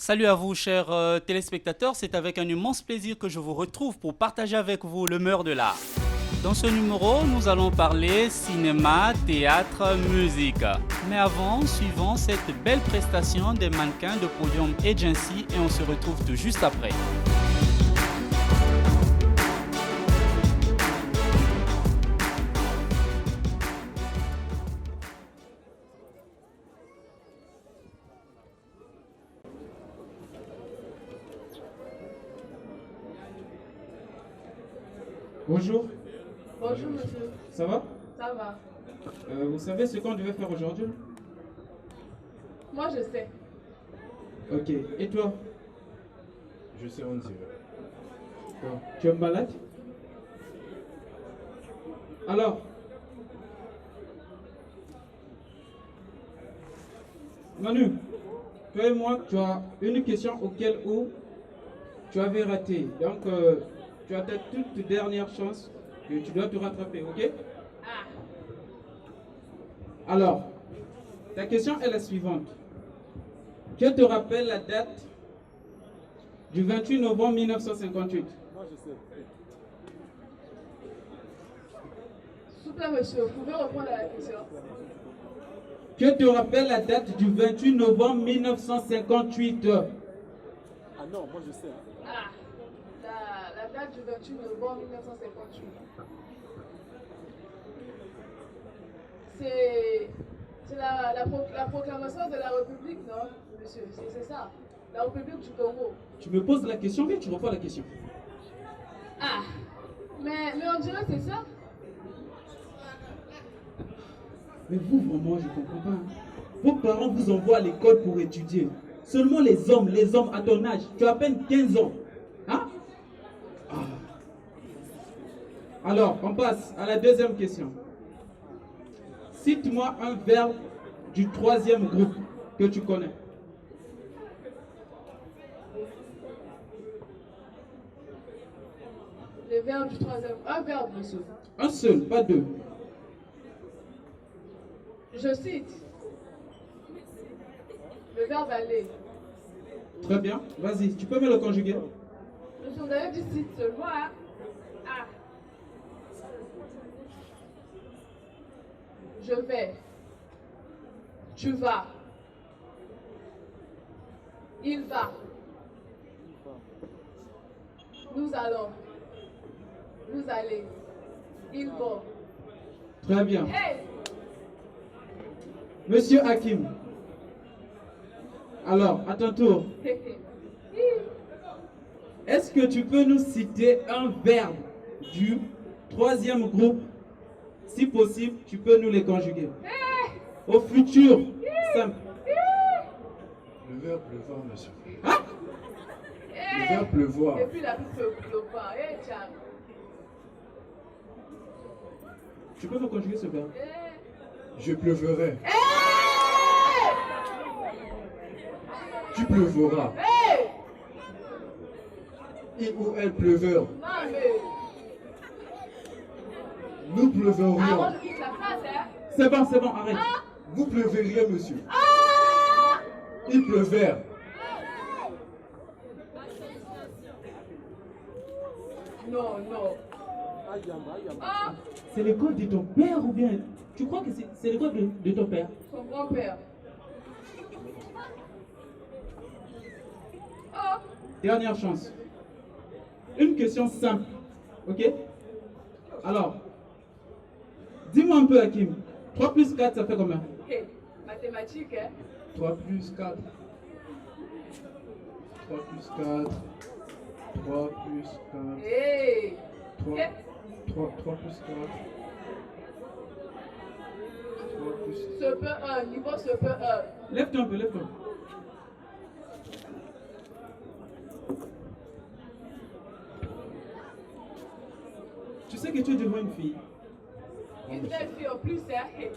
Salut à vous, chers téléspectateurs. C'est avec un immense plaisir que je vous retrouve pour partager avec vous le meilleur de l'art. Dans ce numéro, nous allons parler cinéma, théâtre, musique. Mais avant, suivons cette belle prestation des mannequins de Podium Agency et on se retrouve tout juste après. Bonjour, Bonjour monsieur, ça va? ça va? Vous savez ce qu'on devait faire aujourd'hui? Moi je sais. Ok, et toi? Je sais, on dirait. Bon, tu es malade? Alors, Manu, toi et moi, tu as une question auquel où tu avais raté. Donc, tu as ta toute dernière chance que tu dois te rattraper, ok? Ah, Alors, ta question est la suivante. Je te rappelle la date du 28 novembre 1958. s'il vous plaît monsieur, vous pouvez répondre à la question? Je te rappelle la date du 28 novembre 1958. Ah non, moi je sais. Ah, la date du 28 novembre 1958. C'est la proclamation de la République, non monsieur? C'est ça, la République du Congo. Tu me poses la question, mais tu reprends la question. Ah, mais on dirait que c'est ça? Mais vous, vraiment, je ne comprends pas. Vos parents vous envoient à l'école pour étudier. Seulement les hommes à ton âge. Tu as à peine 15 ans. Hein? Ah. Alors, on passe à la deuxième question. Cite-moi un verbe du troisième groupe que tu connais. Le verbe du troisième. Un verbe monsieur. Un seul, pas deux. Je cite. Le verbe aller. Très bien. Vas-y, tu peux me le conjuguer. Monsieur, vous avez dit cite seulement, hein? Ah. Je vais. Tu vas. Il va. Nous allons. Vous allez. Ils vont. Très bien. Hey! Monsieur Hakim. Alors, à ton tour. Est-ce que tu peux nous citer un verbe du troisième groupe? Si possible, tu peux nous les conjuguer. Au futur, simple. Le verbe pleuvoir, monsieur. Hein? Le verbe pleuvoir. Et puis la pluie peut pleuvoir. Eh, tiens. Tu peux me conjuguer ce verbe? Je pleuverai. Eh! Tu pleuveras. Hey! Il ou elle pleuveur. Non, mais. Nous Avant, pleuverions. je quitte la place, hein? C'est bon, arrête. Vous pleuveriez, monsieur. Ah! Il pleuvèrent. Non, non. Ah! C'est l'école de ton père ou bien... Tu crois que c'est l'école de ton père? Son grand-père. Ah! Dernière chance. Une question simple. Ok? Alors, dis-moi un peu, Hakim. 3 plus 4, ça fait combien? Hey, mathématiques, hein? 3 plus 4. 3 plus 4. 3 plus 4. Hey! 3, Eh, 3 plus 4. 3 plus... ce peu un, niveau ce peu un. Lève-toi un peu, lève-toi. Tu sais que tu es devant une fille. Une belle fille en plus, hein? Hey,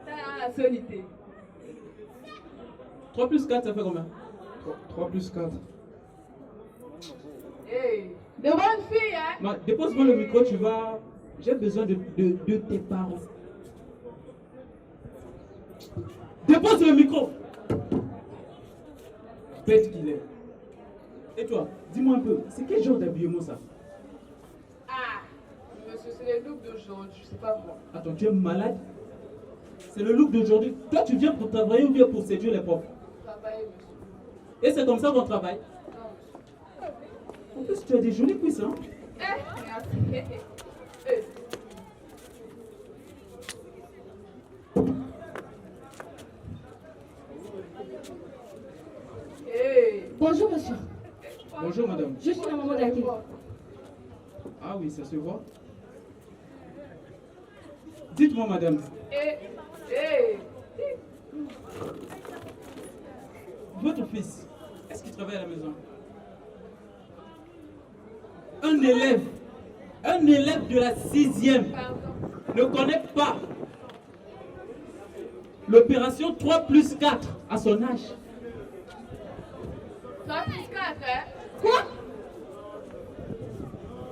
ça a la solidité. 3 plus 4, ça fait combien? 3 plus 4. Hey! Devant une fille, hein? Non, dépose-moi le micro, tu vas... J'ai besoin de tes parents. Dépose le micro. Bête qu'il est. Et toi, dis-moi un peu, c'est quel genre d'habillement ça? Ah, monsieur, c'est les looks d'aujourd'hui, c'est pas moi. Attends, tu es malade? C'est le look d'aujourd'hui. Toi, tu viens pour travailler ou bien pour séduire les profs? Travailler, monsieur. Et c'est comme ça qu'on travaille. Non, monsieur. En plus, tu as des jolies cuisses, hein? Merci. Bonjour monsieur, Bonjour, madame. je suis la maman d'Akim. Ah oui, ça se voit. Dites-moi, madame, votre fils, est-ce qu'il travaille à la maison? Un élève de la 6e ne connaît pas l'opération 3 plus 4 à son âge. 3 plus 4, hein? Quoi?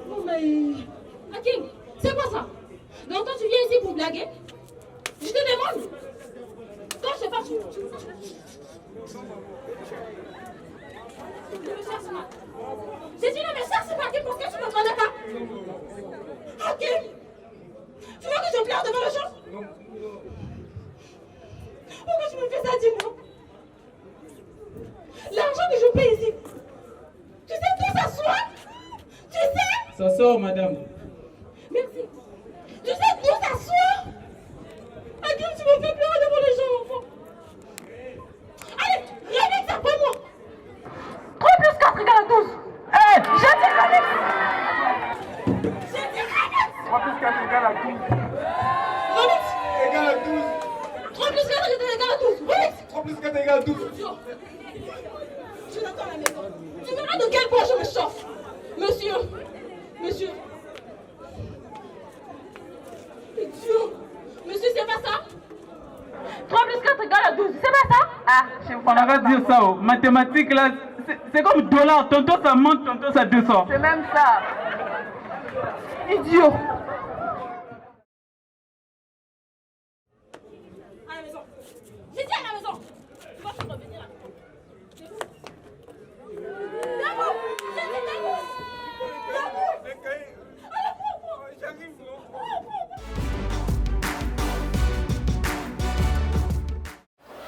Non mais... Hakim, c'est quoi ça? Donc toi tu viens ici pour blaguer? Je te demande. Quand je pars, tu ne me cherches pas. J'ai dit ne me cherche pas, Hakim, parce que tu ne me connais pas. Hakim, tu veux que je pleure devant les gens? Pourquoi tu me fais ça, dis-moi? L'argent que je paye ici, tu sais d'où ça sort? Tu sais? Ça sort, madame. Merci. Tu sais d'où ça sort? Hakim, tu me fais pleurer devant les gens, enfant. Allez, remix après moi. 3 plus 4 égale à 12. Hé, j'ai dit remix. J'ai dit remix. 3 plus 4 égale à 12. Remix. Égale à 12. 3 plus 4 égale à 12. Remix. 3 plus 4 égale à 12. Tu n'entends la maison. Tu verras de quel point je me chauffe. Monsieur. Idiot. Monsieur, c'est pas ça? 3 plus 4 égale à 12. C'est pas ça? Ah, je vous On arrête de dire ça, oh. Mathématiques là, c'est comme dollar, tantôt ça monte, tantôt ça descend. C'est même ça. Idiot. À la maison. J'ai dit à la maison. Tu vas plus revenir là. C'est vous. D'abord. J'ai dit d'abord. D'abord. Allez, prends. J'arrive, non?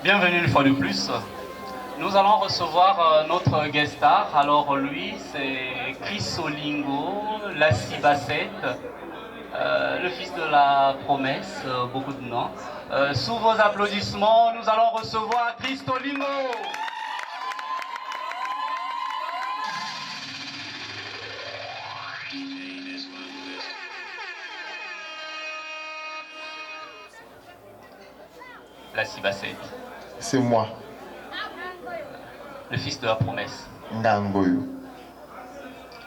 Bienvenue une fois de plus. Nous allons recevoir notre guest star. Alors lui, c'est Chris Olingo, Lassie Bassett, le fils de la promesse, beaucoup de noms. Sous vos applaudissements, nous allons recevoir Chris Olingo. Lassie Bassett, C'est moi, le fils de la promesse, Ngangoyo.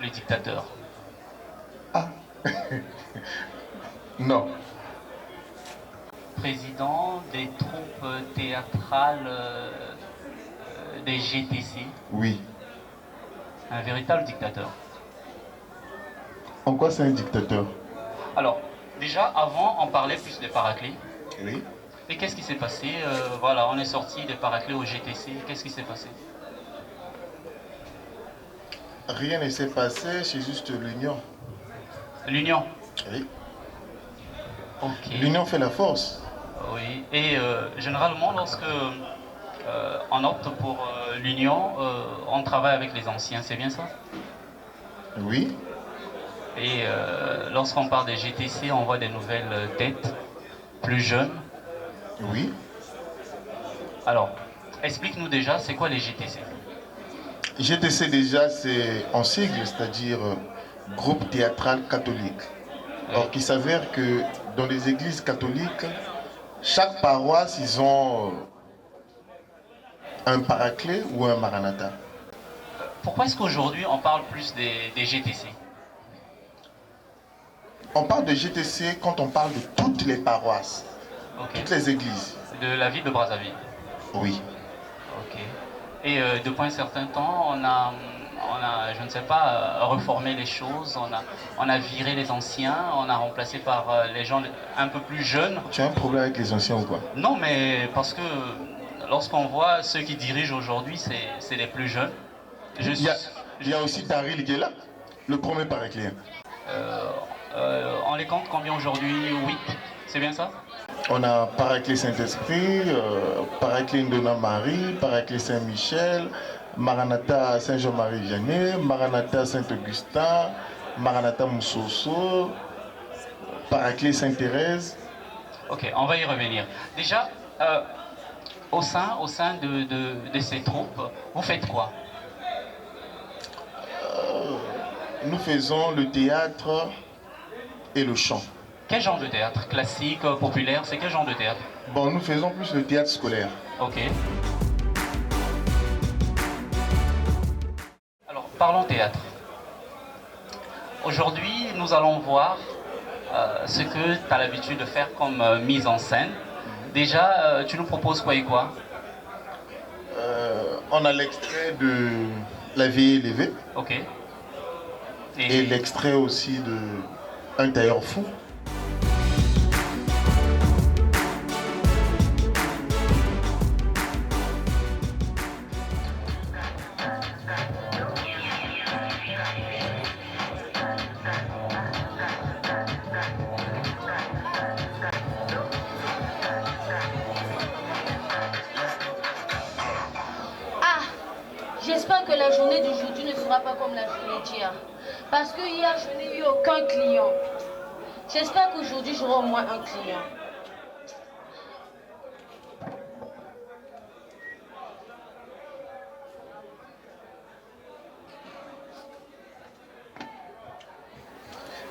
le dictateur. Ah, non, Président des troupes théâtrales des GTC, oui. un véritable dictateur. En quoi c'est un dictateur? Alors, déjà, avant, on parlait plus des paraclés. Oui. Et qu'est-ce qui s'est passé? Voilà, on est sorti des paraclés au GTC. Qu'est-ce qui s'est passé? Rien ne s'est passé, c'est juste l'union. L'union. Oui. Ok. L'union fait la force. Oui. Et généralement, lorsque on opte pour l'union, on travaille avec les anciens, c'est bien ça? Oui. Et lorsqu'on parle des GTC, on voit des nouvelles têtes, plus jeunes. Oui. Alors, explique-nous déjà, c'est quoi les GTC? GTC déjà, c'est en sigle, c'est-à-dire groupe théâtral catholique. Or, qu'il s'avère que dans les églises catholiques, chaque paroisse, ils ont un paraclet ou un maranatha. Pourquoi est-ce qu'aujourd'hui on parle plus des GTC? On parle de GTC quand on parle de toutes les paroisses, Ok. toutes les églises. De la ville de Brazzaville. Oui. Ok. Et depuis un certain temps, on a, je ne sais pas, reformé les choses, on a viré les anciens, on a remplacé par les gens un peu plus jeunes. Tu as un problème avec les anciens ou quoi? Non, mais parce que lorsqu'on voit ceux qui dirigent aujourd'hui, c'est les plus jeunes. Il y a aussi Taril qui est là, le premier paraclet. On les compte combien aujourd'hui? 8, c'est bien ça? On a Paraclet Saint-Esprit, Paraclet Ndona Marie, Paraclet Saint-Michel, Maranatha Saint-Jean-Marie-Vianney, Maranatha Saint-Augustin, Maranatha Moussoso, Paraclet Sainte-Thérèse. Ok, on va y revenir. Déjà, au sein de ces troupes, vous faites quoi? Nous faisons le théâtre et le chant. Quel genre de théâtre? Classique, populaire? C'est quel genre de théâtre? Bon, nous faisons plus le théâtre scolaire. Ok. Alors, parlons théâtre. Aujourd'hui, nous allons voir ce que tu as l'habitude de faire comme mise en scène. Déjà, tu nous proposes quoi et quoi? On a l'extrait de La vie élevée. Ok. Et l'extrait aussi de Un tailleur fou. J'espère que la journée d'aujourd'hui ne sera pas comme la journée d'hier. Parce que hier, je n'ai eu aucun client. J'espère qu'aujourd'hui, j'aurai au moins un client.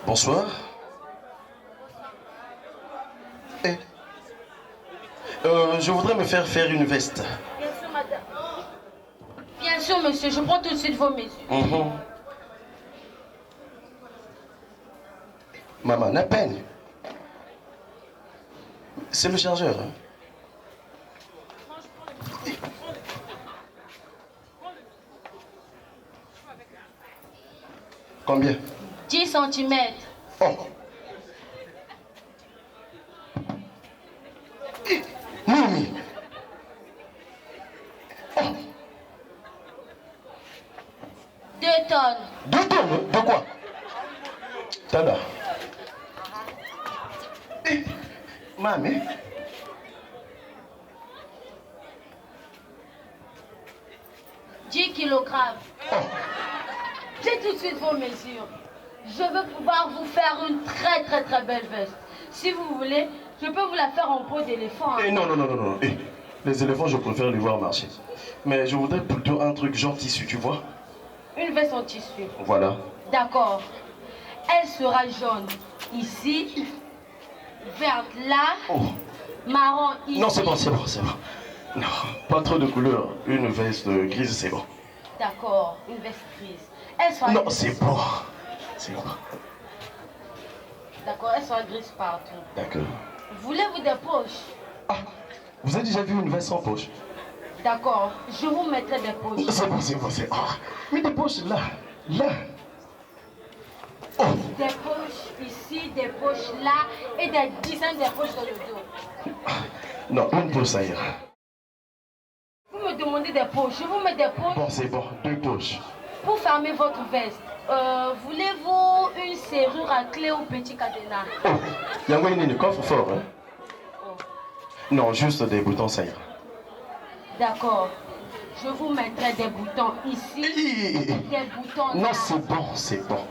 Bonsoir. Je voudrais me faire une veste. Bien sûr, madame. Bien sûr, monsieur, je prends tout de suite vos mesures. Maman, n'a peine. C'est le chargeur. Hein? Combien? 10 cm. Oh. Mimi. Oh. 2 tonnes. 2 tonnes? De quoi? Tada. Mamie. « 10 kilogrammes. Oh. J'ai tout de suite vos mesures. Je veux pouvoir vous faire une très belle veste. Si vous voulez, je peux vous la faire en peau d'éléphant. Hein. Non. Les éléphants, je préfère les voir marcher. Mais je voudrais plutôt un truc genre tissu, tu vois? Une veste en tissu. Voilà. D'accord. Elle sera jaune ici, verte là, marron ici. Non, c'est bon. Non, pas trop de couleurs. Une veste grise, c'est bon. D'accord, une veste grise. Elle sera Non, grise. c'est bon. C'est bon. D'accord, elle sera grise partout. D'accord. Voulez-vous des poches? Ah, vous avez déjà vu une veste sans poche? D'accord, je vous mettrai des poches. C'est bon. Ah, mais des poches là. Oh. Des poches ici, des poches là, et des dizaines de poches dans le dos. Non, une poche, ça ira. Vous me demandez des poches, je vous mets des poches. Bon, c'est bon, 2 poches. Pour fermer votre veste, voulez-vous une serrure à clé ou petit cadenas? Oh, il y a un coffre fort, hein? Non, juste des boutons, ça ira. D'accord. Je vous mettrai des boutons ici, des boutons là. Non, c'est bon.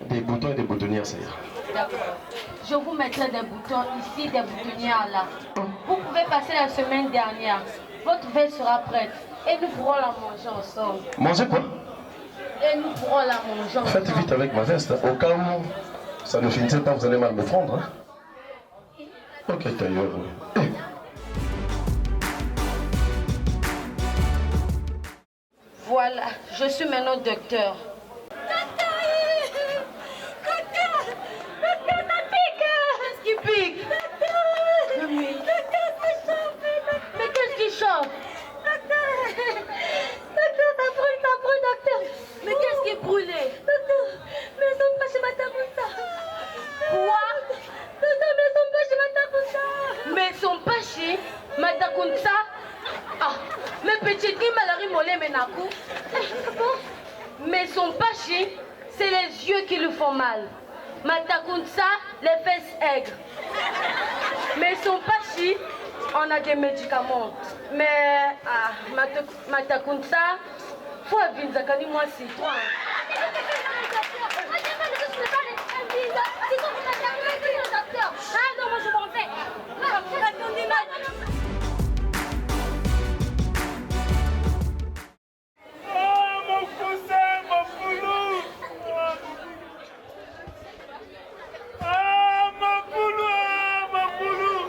Des boutons et des boutonnières, ça ira. D'accord. Je vous mettrai des boutons ici, des boutonnières là. Vous pouvez passer la semaine dernière. Votre veste sera prête et nous pourrons la manger ensemble. Manger quoi? Et nous pourrons la manger ensemble. Faites vite avec ma veste, hein. Au cas où ça ne finissait pas, vous allez mal me prendre. Hein. Ok, tailleur. Voilà, je suis maintenant docteur. Qu'est-ce qui pique? Mais qu'est-ce qui chauffe? Docteur, ça brûle, docteur. Mais qu'est-ce qui est brûlé? Docteur, mais son pas chez Matabusa. Quoi? Docteur, mais son pas chez Matabusa. Mais son pas chez Matakunsa? Ah, mais petite qui m'a la rimolé, mais n'a coup. Mais son pachi, c'est les yeux qui lui font mal. Matakunsa, les fesses aigres. Mais son pachi, on a des médicaments. Mais Matakunsa, faut avinzakani moi c'est toi. Ah non, moi je m'en vais. Oh mon cousin, mon boulot. Ah mon boulot.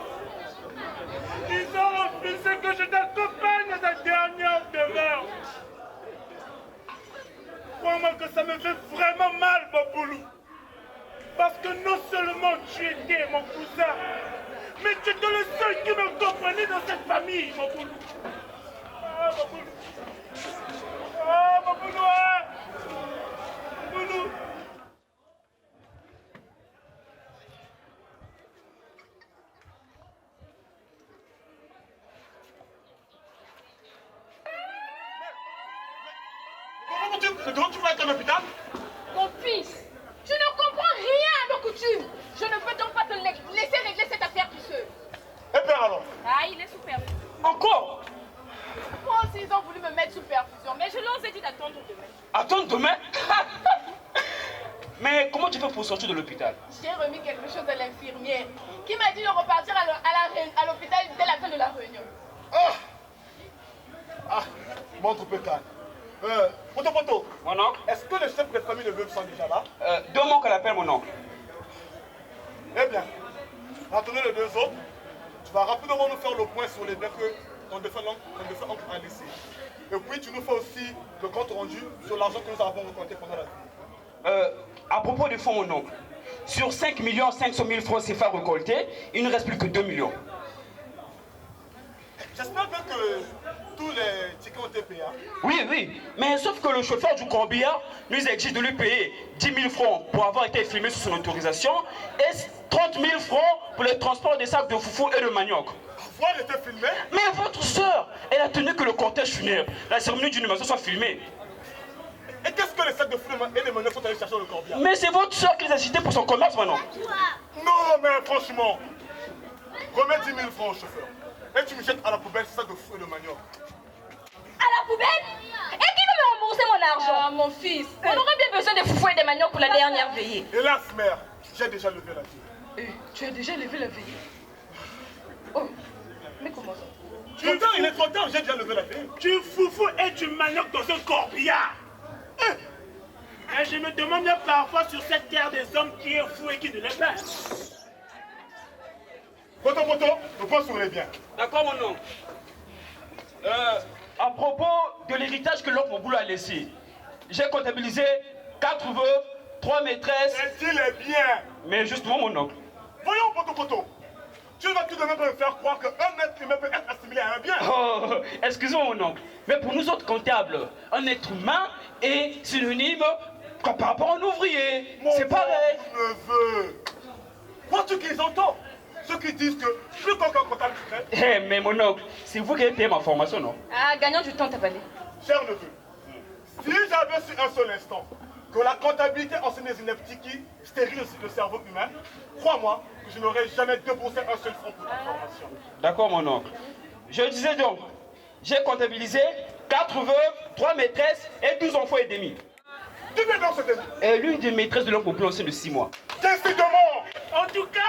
Ils ont refusé que je t'accompagne à ta dernière demeure. Crois-moi que ça me fait vraiment mal, mon boulot. Parce que non seulement tu étais mon cousin, mais tu étais le seul qui me comprenait dans cette famille, mon boulot. Ah, mon boulot. Ah, mon boulot, hein. Mon boulot. Comment tu vas être à l'hôpital? Mon fils, tu ne comprends rien à nos coutumes. Je ne peux donc pas te laisser régler cette affaire tout seul. Et père alors? Ah, il est sous perfusion. Encore? Moi aussi, ils ont voulu me mettre sous perfusion, mais je leur ai dit d'attendre demain. Attends demain? Mais comment tu fais pour sortir de l'hôpital? J'ai remis quelque chose à l'infirmière qui m'a dit de repartir à l'hôpital dès la fin de la réunion. Montre peut-être. Poto, mon oncle. Est-ce que le chef de famille de veuve sont déjà là? Deux mots qu'elle appelle mon oncle. Eh bien, attendez les deux autres. Tu vas rapidement nous faire le point sur les biens que ton défunt oncle a laissé. Et puis tu nous fais aussi le compte rendu sur l'argent que nous avons récolté pendant la vie. À propos du fonds, mon oncle, sur 5 500 000 francs CFA récoltés, il ne reste plus que 2 millions. J'espère bien que tous les tickets ont été payés. Oui, mais sauf que le chauffeur du corbillard nous exige de lui payer 10 000 francs pour avoir été filmé sous son autorisation et 30 000 francs pour le transport des sacs de foufou et de manioc. Avoir été filmé? Mais votre soeur, elle a tenu que le cortège funèbre, la cérémonie d'inhumation soit filmée. Et qu'est-ce que les sacs de foufou et les manioc sont allés chercher au corbillard? Mais c'est votre soeur qui les a cités pour son commerce maintenant. Non, mais franchement, remets 10 000 francs au chauffeur. Et tu me jettes à la poubelle ces sacs de foufou et de manioc. À la poubelle? Et qui va me rembourser mon argent? Ah, mon fils. On aurait bien besoin de foufou et de manioc pour la dernière veillée. Hélas, mère, j'ai déjà levé la veillée. Tu as déjà levé la veillée? Oh, mais comment ça? Il est trop tard, j'ai déjà levé la veillée. Tu foufou et tu manioc dans un corbillard. Et je me demande bien parfois sur cette terre des hommes qui est fou et qui ne l'est pas. Poto, le point sur les biens. D'accord, mon oncle. À propos de l'héritage que l'oncle Moboulou a laissé, j'ai comptabilisé 4 veuves, 3 maîtresses. Et dis les biens. Mais justement, mon oncle. Voyons, Poto. Tu vas tout de même me faire croire qu'un être humain peut être assimilé à un bien. Oh, excusez-moi, mon oncle. Mais pour nous autres comptables, un être humain est synonyme par rapport à un ouvrier. C'est pareil. Mon neveu. Vois-tu qu'ils entendent? Ceux qui disent que plus qu'aucun comptable secret. Eh, mais mon oncle, c'est vous qui avez payé ma formation, non? Ah, gagnons du temps, t'as pas dit. Cher neveu, si j'avais su un seul instant que la comptabilité enseignait une ineptiki stérile le cerveau humain, crois-moi que je n'aurais jamais déboursé un seul franc pour ta formation. D'accord, mon oncle. Je disais donc, j'ai comptabilisé 4 veuves, 3 maîtresses et 12 enfants et demi. Tu veux donc ce demi? Et l'une des maîtresses de l'oncle Moboulou enceinte de 6 mois. Décidément! En tout cas,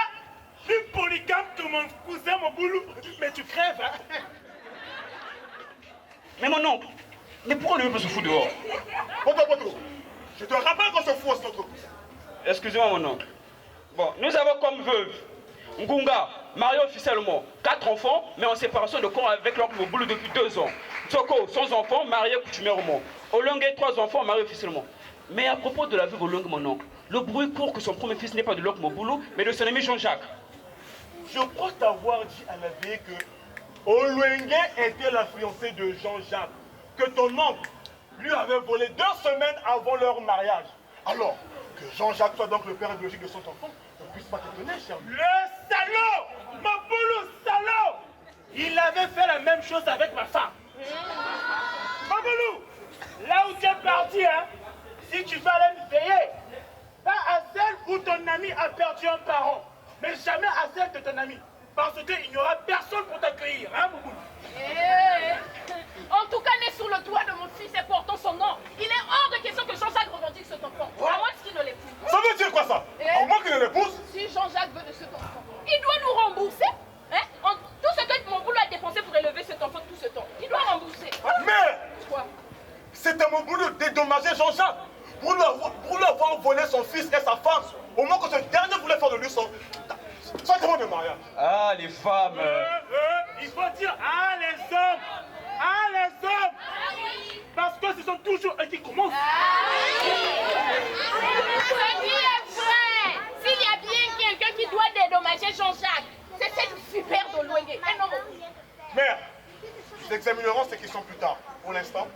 plus polygame que mon cousin Moboulou, mais tu crèves, hein? Mais mon oncle, mais pourquoi on ne veut pas se foutre dehors? Poto, je te rappelle qu'on se fout à notre cousin. Excusez-moi, mon oncle. Bon, nous avons comme veuve Ngunga, mariée officiellement, 4 enfants, mais en séparation de corps avec l'oncle Moboulou depuis 2 ans. Tsoko, sans enfants, mariée coutumièrement. Olongue, 3 enfants, mariés officiellement. Mais à propos de la veuve Olongue, mon oncle, le bruit court que son premier fils n'est pas de l'oncle Moboulou, mais de son ami Jean-Jacques. Je crois t'avoir dit à la veille que Olongue était la fiancée de Jean-Jacques, que ton oncle lui avait volé 2 semaines avant leur mariage. Alors, que Jean-Jacques soit donc le père biologique de son enfant, ne puisse pas t'étonner, cher. Le salaud! Moboulou, salaud! Il avait fait la même chose avec ma femme. Moboulou, là où tu es parti, hein, famille a perdu un parent, mais jamais à celle de ton ami. Parce qu'il n'y aura personne pour t'accueillir, hein, Boubou? En tout cas, né sous le toit de mon fils et portant son nom, il est hors de question que Jean-Jacques revendique cet enfant. À moins qu'il ne l'épouse. Ça veut dire quoi ça? À moins qu'il ne l'épouse? Si Jean-Jacques veut de cet enfant, il doit nous rembourser. Hein? Tout ce que mon boulot a dépensé pour élever cet enfant tout ce temps, il doit rembourser. Mais quoi? C'était mon boulot de dédommager Jean-Jacques pour lui avoir volé son fils et sa femme. Au moment que ce dernier voulait faire de lui son sacrement de mariage. Ah, les femmes. Il faut dire ah les hommes. Ah les hommes. Parce que ce sont toujours eux qui commencent. Ce qui est vrai, s'il y a bien quelqu'un qui doit dédommager Jean-Jacques, c'est cette super de Louengue. Mère, nous examinerons ces questions plus tard. Pour l'instant,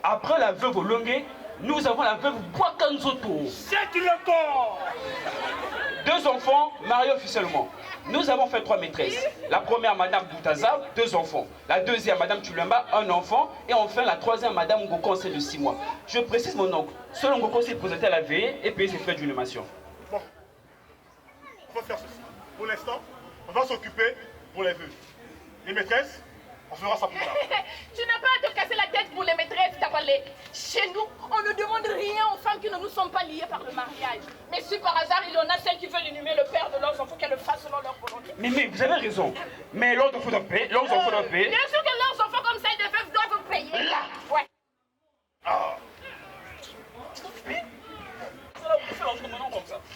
après la veuve Olongue, nous avons la veuve Bwakanzoto. C'est le corps. 2 enfants mariés officiellement. Nous avons fait 3 maîtresses. La première, Madame Boutaza, 2 enfants. La deuxième, Madame Tulamba, 1 enfant. Et enfin, la troisième, Madame Ngoko, enceinte de 6 mois. Je précise mon oncle. Seul Ngoko s'est présenté à la veillée et payé ses frais d'inhumation. Bon, on va faire ceci. Pour l'instant, on va s'occuper pour les vœux. Les maîtresses, on fera ça plus tard. Tu n'as pas à te casser la tête pour les maîtresses, Tabalé. Chez nous, on ne demande rien aux femmes qui ne nous sont pas liées par le mariage. Mais si par hasard, il y en a celles qui veulent inhumer le père de leurs enfants, qu'elles le fassent selon leur volonté. Mais vous avez raison. Mais leurs enfants doivent payer. Leurs enfants doivent payer. Bien sûr que leurs enfants comme ça, des veuves doivent payer. Là. Ouais. Ah.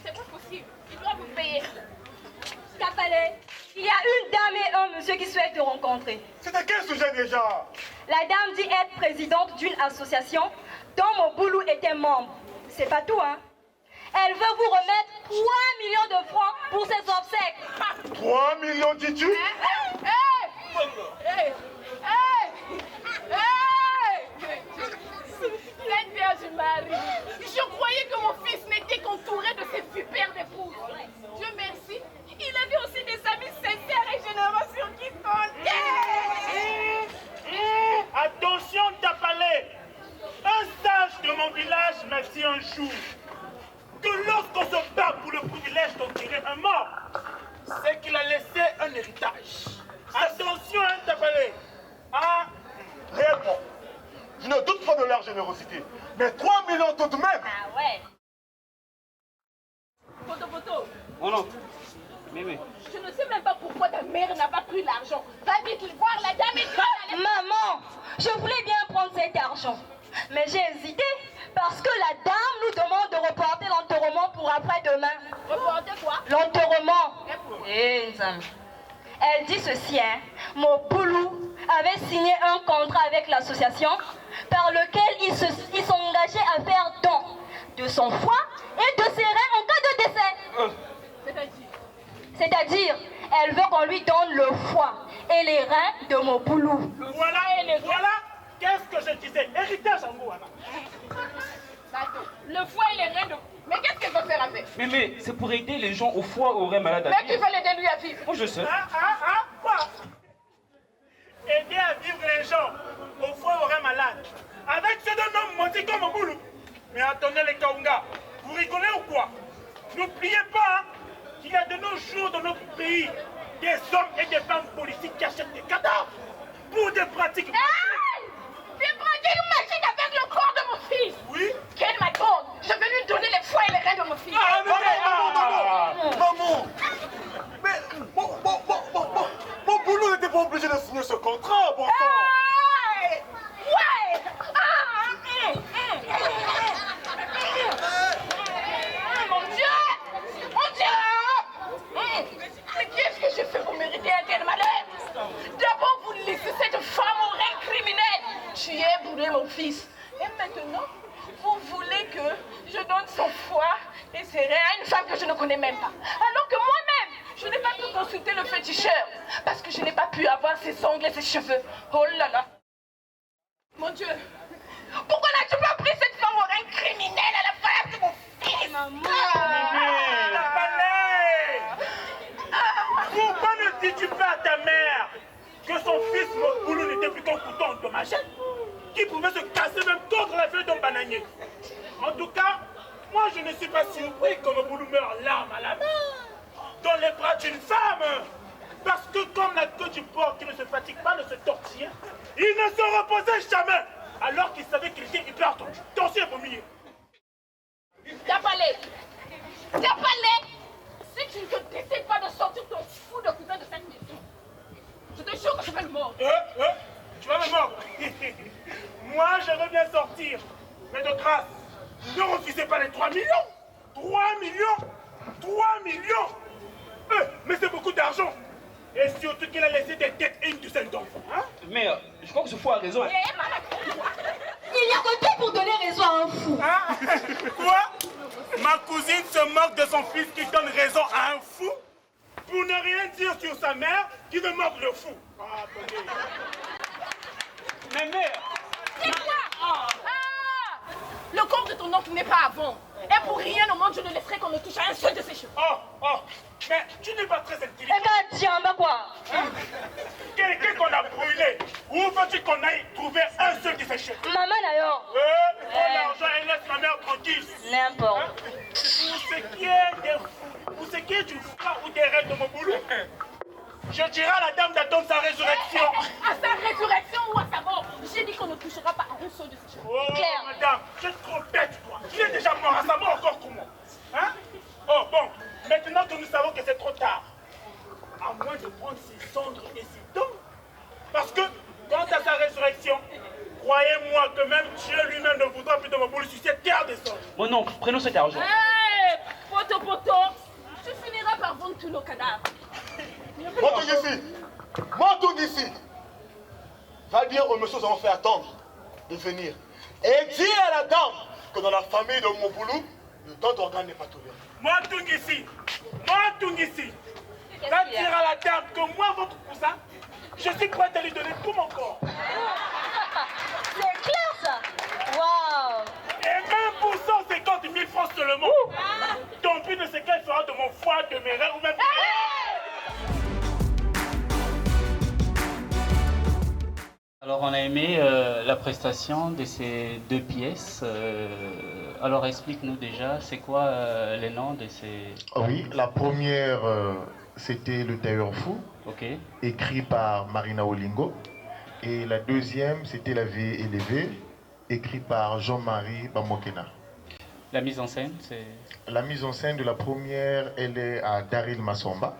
C'est pas possible. Ils doivent vous payer. Tapalé, il y a une dame et un monsieur qui souhaitent te rencontrer. C'est à quel sujet déjà? La dame dit être présidente d'une association dont mon boulot était membre. C'est pas tout, hein. Elle veut vous remettre 3 millions de francs pour ses obsèques. 3 millions, dis-tu? Cette Vierge Marie, je croyais que mon fils n'était qu'entouré de ses vipères d'épouses. Dieu merci, il avait aussi des amis sincères et généreux sur qui compter. Attention, Tapalé. Un sage de mon village m'a dit un jour que lorsqu'on se bat pour le privilège d'enterrer un mort, c'est qu'il a laissé un héritage. Attention, hein, Tapalé. Ah, réellement, je ne doute pas de leur générosité, mais 3 millions tout de même. Ah ouais. Photo. Oh non. Mais. Je ne sais même pas pourquoi ta mère n'a pas pris l'argent. Va vite voir la dame et Maman, je voulais bien prendre cet argent, mais j'ai hésité parce que la dame nous demande de reporter l'enterrement pour après-demain. Reporter quoi? L'enterrement. Elle dit ceci, hein. Mon boulot avait signé un contrat avec l'association par lequel il s'engageait à faire don de son foie et de ses reins en cas de décès. C'est-à-dire, elle veut qu'on lui donne le foie et les reins de mon boulot. Voilà, qu'est-ce que je disais? Héritage en Gouana. Le foie et les reins de... Mais qu'est-ce qu'elle veut faire avec? Mais c'est pour aider les gens au foie aux reins malades à Mais qui vivre. veut l'aider lui à vivre? Moi je sais. Quoi? Aider à vivre les gens au foie aux reins malades. Avec ces 2 noms mentis comme au boulot. Mais attendez les Kaunga, vous rigolez ou quoi? N'oubliez pas qu'il y a de nos jours dans notre pays des hommes et des femmes politiques qui achètent des cadavres pour des pratiques. Hey! Des pratiques magiques avec le corps de mon fils. Oui? Quelle m'attend? Je vais lui donner les foies et les reins de mon fils. Maman! Mais mon boulot n'était pas obligé de signer ce contrat, bon sang! Hey! Ouais! Mon Dieu! Mon Dieu! Mais qu'est-ce que j'ai fait pour mériter un tel malheur? D'abord, vous laissez cette femme au rein criminel. Tu es bourré, mon fils. Et maintenant, vous voulez que je donne son foie et ses reins à une femme que je ne connais même pas. Alors que moi-même, je n'ai pas pu consulter le féticheur parce que je n'ai pas pu avoir ses ongles et ses cheveux. Oh là là! Mon Dieu! Pourquoi n'as-tu pas pris cette femme au rein criminel à la face de mon fils? Pourquoi ne dis-tu pas à ta mère que son fils Mokoulou n'était plus qu'un couteau endommagé qui pouvait se casser même contre la feuille d'un bananier? En tout cas, Moi, je ne suis pas surpris que Moboulou meure l'arme à la main, dans les bras d'une femme. Parce que comme la queue du porc qui ne se fatigue pas de se tortiller, il ne se reposait jamais, alors qu'il savait qu'il était hyper tendu. Tension et vomi. Diabalé, si tu ne décides pas de sortir ton fou de cousin de cette maison, je te jure que je vais le mordre. Tu vas me mordre. Moi, je veux bien sortir. Mais de grâce, ne refusez pas les 3 millions. 3 millions 3 millions mais c'est beaucoup d'argent. Et surtout qu'il a laissé des têtes et une douzaine d'enfants. Hein? Mais je crois que ce fou a raison. Il y a que toi pour donner raison à un fou. Hein? Quoi? Ma cousine se moque de son fils qui donne raison à un fou pour ne rien dire sur sa mère qui veut mordre le fou. Ah, attendez. Mais mère! C'est quoi? Le corps de ton oncle n'est pas avant. Et pour rien au monde, je ne laisserai qu'on ne touche à un seul de ses cheveux. Mais tu n'es pas très intelligent. Eh ben, tiens, bah quoi? Quelqu'un qu'on a brûlé. Où veux-tu qu'on aille trouver un seul de ses cheveux? Maman d'ailleurs. Prends l'argent et laisse ma mère tranquille. N'importe. Pour ce qui est des fous, pour ce qui est du froid ou des rêves de mon boulot, je dirai à la dame d'attendre sa résurrection. À sa résurrection ou à sa mort? J'ai dit qu'on ne touchera pas à un seul de ses cheveux. Oh, claire. Madame, je te trop bête, toi. Tu es déjà mort à sa mort encore comment? Hein? Oh, bon, maintenant que nous savons que c'est trop tard, à moins de prendre ses cendres et ses dents. Parce que, quant à sa résurrection, croyez-moi que même Dieu lui-même ne voudra plus de mon boulot sur cette terre des hommes. Mon oncle, prenons cet argent. Hé, poto, tu finiras par vendre tous nos cadavres. Monte ici. Va dire aux messieurs qui ont fait attendre de venir. Et dis à la dame que dans la famille de Moboulou, le temps d'organe n'est pas toléré. Monte ici. Va dire à la dame que moi, votre cousin, je suis prêt à lui donner tout mon corps. C'est clair ça. Waouh. Et même pour 150 000 francs seulement. Ton but ne sait qu'elle fera de mon foie, de mes rêves ou même... Alors on a aimé la prestation de ces deux pièces. Alors explique-nous déjà, c'est quoi les noms de ces... Oui, la première, c'était Le Tailleur Fou, écrit par Marina Olingo. Et la deuxième, c'était La Vie élevée, écrit par Jean-Marie Bamokena. La mise en scène, c'est... La mise en scène de la première, elle est à Daryl Massamba.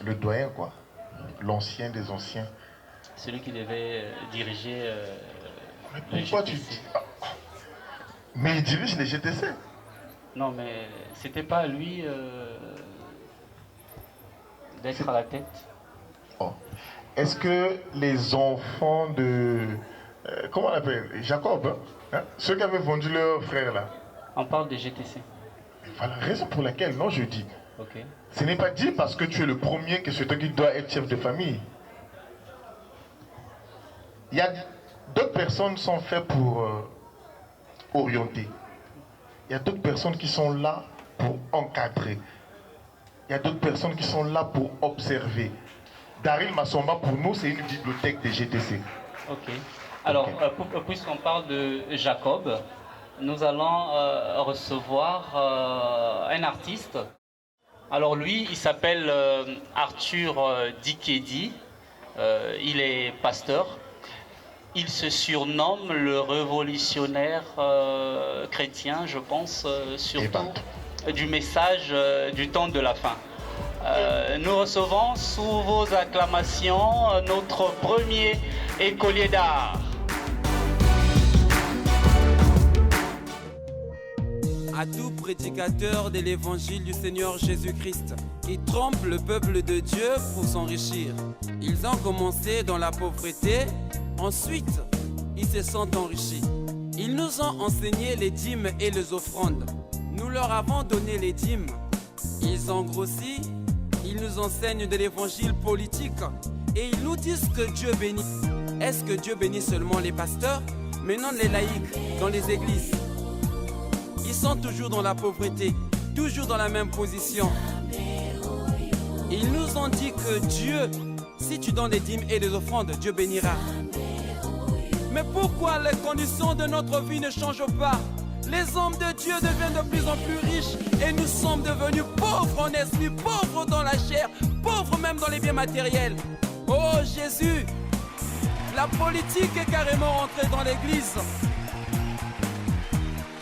Le doyen, quoi. L'ancien des anciens. Celui qui devait diriger... mais pourquoi tu dis... Mais il dirige les GTC. Non, mais c'était pas à lui d'être à la tête. Est-ce que les enfants de... comment on appelle? Jacob, hein? Ceux qui avaient vendu leur frère là. On parle des GTC. Voilà, raison pour laquelle, non, je dis. Ce n'est pas dit parce que tu es le premier que c'est toi qui dois être chef de famille. Il y a d'autres personnes qui sont faites pour orienter. Il y a d'autres personnes qui sont là pour encadrer. Il y a d'autres personnes qui sont là pour observer. Daryl Massamba, pour nous, c'est une bibliothèque des GTC. Alors, puisqu'on parle de Jacob, nous allons recevoir un artiste. Alors lui, il s'appelle Arthur Dikedi. Il est pasteur. Il se surnomme le révolutionnaire chrétien, je pense, surtout du message du temps de la fin. Nous recevons sous vos acclamations notre premier écolier d'art. À tout prédicateur de l'évangile du Seigneur Jésus-Christ qui trompe le peuple de Dieu pour s'enrichir. Ils ont commencé dans la pauvreté, ensuite ils se sont enrichis. Ils nous ont enseigné les dîmes et les offrandes. Nous leur avons donné les dîmes. Ils ont grossi, ils nous enseignent de l'évangile politique et ils nous disent que Dieu bénit. Est-ce que Dieu bénit seulement les pasteurs, mais non les laïcs dans les églises? Ils sont toujours dans la pauvreté, toujours dans la même position. Ils nous ont dit que Dieu, si tu donnes les dîmes et les offrandes, Dieu bénira. Mais pourquoi les conditions de notre vie ne changent pas? Les hommes de Dieu deviennent de plus en plus riches et nous sommes devenus pauvres en esprit, pauvres dans la chair, pauvres même dans les biens matériels. Oh Jésus, la politique est carrément rentrée dans l'église.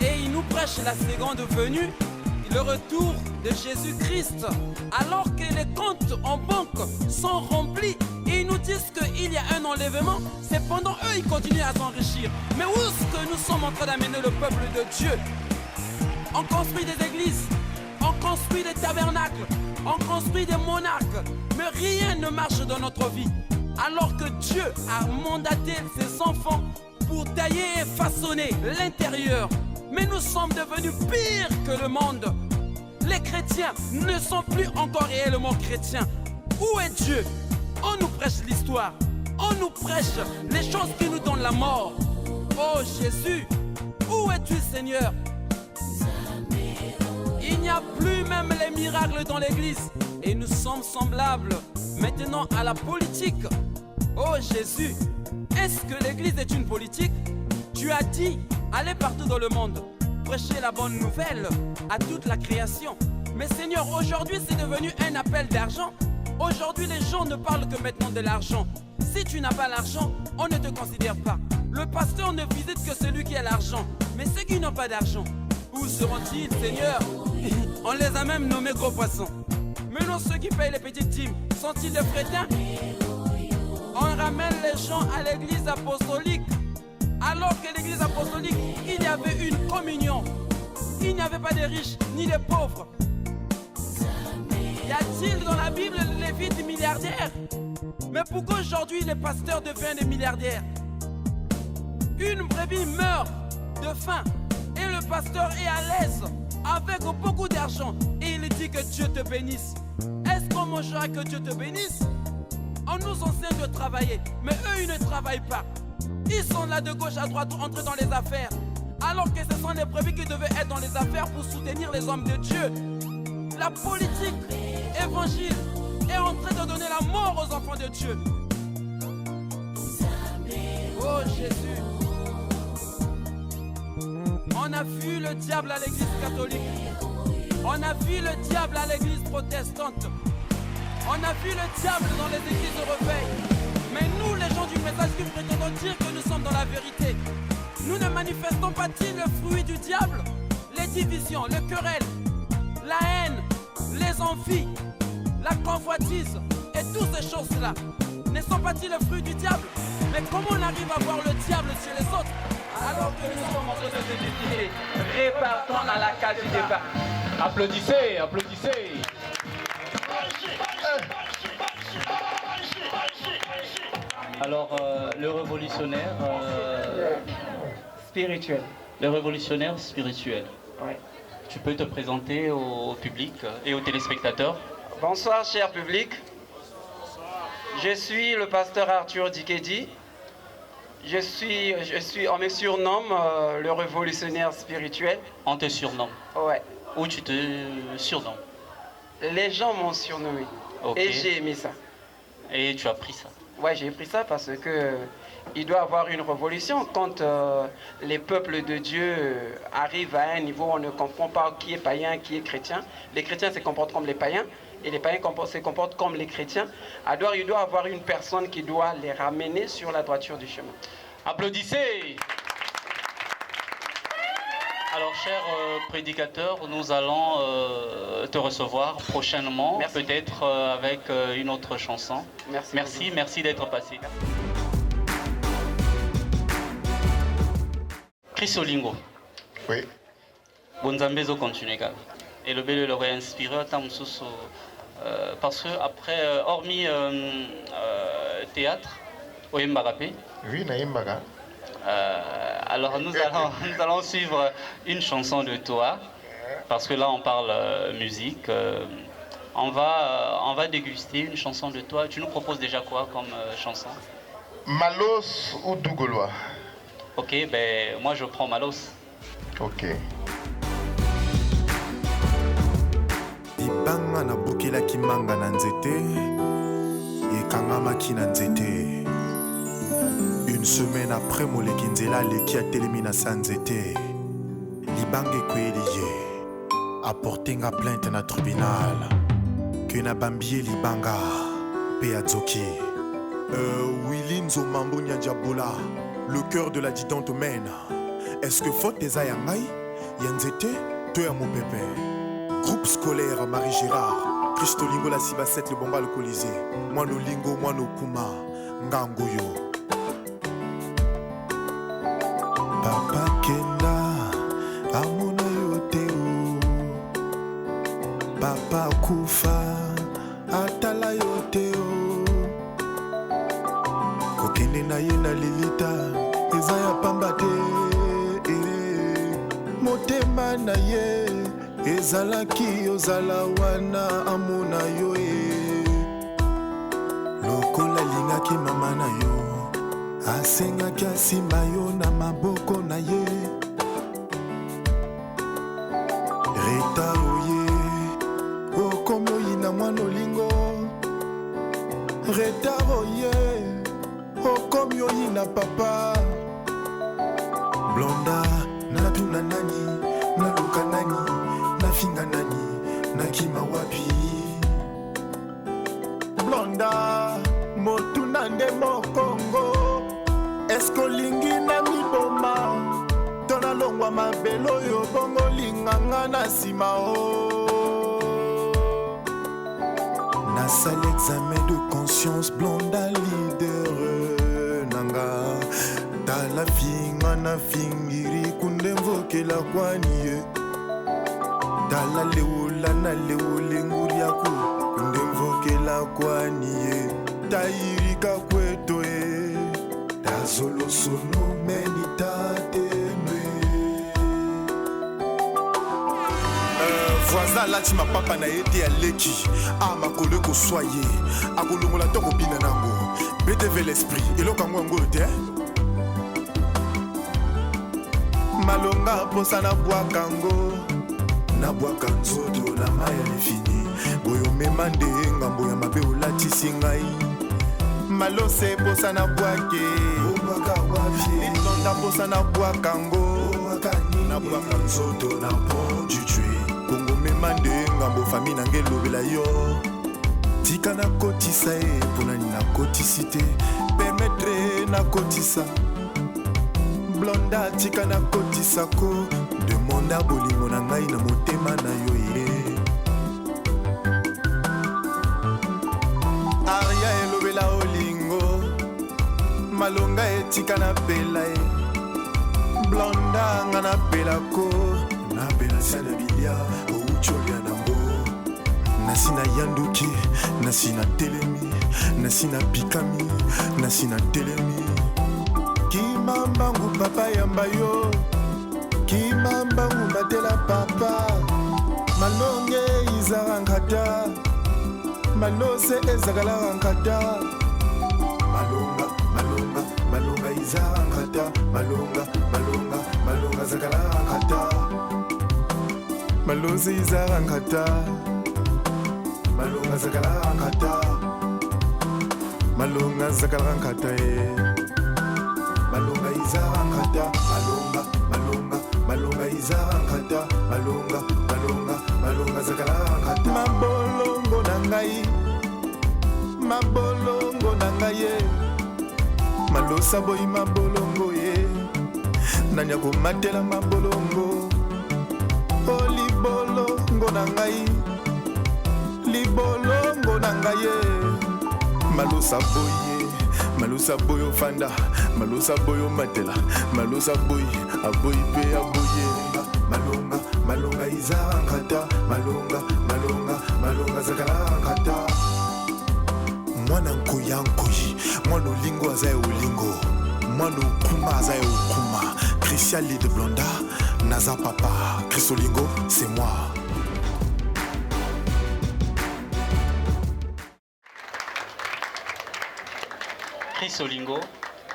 Et il nous prêche la seconde venue, le retour de Jésus-Christ. Alors que les comptes en banque sont remplis, et ils nous disent qu'il y a un enlèvement, cependant eux ils continuent à s'enrichir. Mais où est-ce que nous sommes en train d'amener le peuple de Dieu? On construit des églises, on construit des tabernacles, on construit des monarques, mais rien ne marche dans notre vie. Alors que Dieu a mandaté ses enfants pour tailler et façonner l'intérieur. Mais nous sommes devenus pires que le monde. Les chrétiens ne sont plus encore réellement chrétiens. Où est Dieu? On nous prêche l'histoire. On nous prêche les choses qui nous donnent la mort. Oh Jésus, où es-tu Seigneur? Il n'y a plus même les miracles dans l'église. Et nous sommes semblables maintenant à la politique. Oh Jésus, est-ce que l'église est une politique? Tu as dit, allez partout dans le monde, prêcher la bonne nouvelle à toute la création. Mais Seigneur, aujourd'hui c'est devenu un appel d'argent. Aujourd'hui les gens ne parlent que maintenant de l'argent. Si tu n'as pas l'argent, on ne te considère pas. Le pasteur ne visite que celui qui a l'argent. Mais ceux qui n'ont pas d'argent, où seront-ils Seigneur? On les a même nommés gros poissons. Mais non, ceux qui payent les petites dîmes, sont-ils des crétins? On ramène les gens à l'église apostolique. Alors que l'église apostolique, il y avait une communion. Il n'y avait pas de riches ni de pauvres. Y a-t-il dans la Bible les Lévites milliardaires? Mais pourquoi aujourd'hui les pasteurs deviennent des milliardaires? Une brebis meurt de faim et le pasteur est à l'aise avec beaucoup d'argent et il dit que Dieu te bénisse. Est-ce qu'on mangera que Dieu te bénisse? On nous enseigne de travailler, mais eux ils ne travaillent pas. Ils sont là de gauche à droite, entrés dans les affaires. Alors que ce sont les brebis qui devaient être dans les affaires pour soutenir les hommes de Dieu. La politique évangile est en train de donner la mort aux enfants de Dieu. Oh Jésus. On a vu le diable à l'église catholique. On a vu le diable à l'église protestante. On a vu le diable dans les églises de réveil. Mais nous, les gens du message, qui prétendons dire que nous sommes dans la vérité, nous ne manifestons pas-ils le fruit du diable? Les divisions, les querelles, la haine, les envies, la convoitise et toutes ces choses-là ne sont pas-ils le fruit du diable? Mais comment on arrive à voir le diable chez les autres alors que nous sommes en train de se décider? Répartons à la case du débat. Applaudissez, applaudissez. Alors, le révolutionnaire spirituel. Le révolutionnaire spirituel. Oui. Tu peux te présenter au public et aux téléspectateurs? Bonsoir, cher public. Je suis le pasteur Arthur Dikedi. On me surnomme le révolutionnaire spirituel. On te surnomme? Ouais. Où tu te surnommes? Les gens m'ont surnommé. Okay. Et j'ai aimé ça. Et tu as pris ça? Ouais, j'ai pris ça parce que il doit y avoir une révolution quand les peuples de Dieu arrivent à un niveau où on ne comprend pas qui est païen, qui est chrétien. Les chrétiens se comportent comme les païens et les païens se comportent comme les chrétiens. Alors il doit y avoir une personne qui doit les ramener sur la droiture du chemin. Applaudissez! Alors, cher prédicateur, nous allons te recevoir prochainement, peut-être avec une autre chanson. Merci d'être passé. Chris Olingo. Oui. Bonzambezo continue. Et le bel l'aurait inspiré parce que après, hormis théâtre, au Mbagapé. Oui, Naïmbaga. Alors nous allons suivre une chanson de toi, parce que là on parle musique. On va déguster une chanson de toi. Tu nous proposes déjà quoi comme chanson? Malos ou Dougolois? Ok, ben moi je prends Malos. Ok. Libanga na bukela kimanga na nzete, ekangama na nzete. Une semaine après Molekinzela leki a télémina sanzete. libanga ekweli apportenga plainte na tribunal que na bambie libanga pe azoki Willy Nzomambo Nyadjabola, le cœur de la didante mène. Est-ce que faute des ayangai Yanzete, toi mon pépé. Groupe scolaire Marie Gérard, Christolingo la Siba 7 le bomba le Colisée. Moi no lingo, moi no kuma, Ngangoyo. Papa Kenda, Amona Yoteo. Papa Kufa, Atala Yoteo. Kokende na ye na lilita eza ya pamba te motema na ye ezalaki ozala wana amona yo lokola lingaki mama na yo asengaki asimba yo na maboko na ye reta oye okomi oyina mwana olingo reta oye okomi oyina papa Blonda natuna nani naluka nani nafinga nani nakima wapi Blonda motuna nde mokongo eske olingi na miboma to nalongwa mabelo oyo bongo linganga na nsima nasali examen de conscience Blonda leader tala finga na fingiri kunde mvokela kwani ye tala leula na leule nguri yaku kunde mvokela kwani ye tairika kweto ye tazolo sono menitateme voisin lati mapapa na ye te aleki amakolo ekoswa ye akolongola to kobina nango BTV l'esprit eloko yango yango te malonga posa na bwakango na bwaka nzoto na maya lefini boyo mema nde ngambo ya mabe olatisi ngai malose posa na bwake litonda posa na bwakango na bwaka nzoto na pont du tue kongo mema nde ngambo fami na nge lobela yo tika na kotisa ye mpona nini nakotisi te permetre nakotisa Blonda tika na kotisa ko demonda bolingo na ngai na motema na yo ye aria elobela olingo malonga etika na pela ye Blonda nga na pela ko na pela sana bilia oucholia nango nasi na yanduki nasi na telemi nasi na pikami nasi na telemi kimambangu papa yamba yo kimambangu batela papa malonge izarangata malose ezagalarankata malonga izarangata malonga zagalarankata malose izarangata malonga zagalarankata malonga zagalarankata malonga izarangata malonga izarangata malonga zagalarankata mabolongo na ngai ye malosa boyi mabolongo ye nani akomatela mabolongo o libolongo na ngai ye malosa boyo fanda malosa boyo matela malosa boyi aboyi pe aboye malonga izarangata malonga zagalarankata mwana nkoya nkoyi mwana olingo aza ya olingo mwana okuma aza ya okuma Christian Lead Blonda naza papa Chris Olingo c'est moi. Chris Olingo.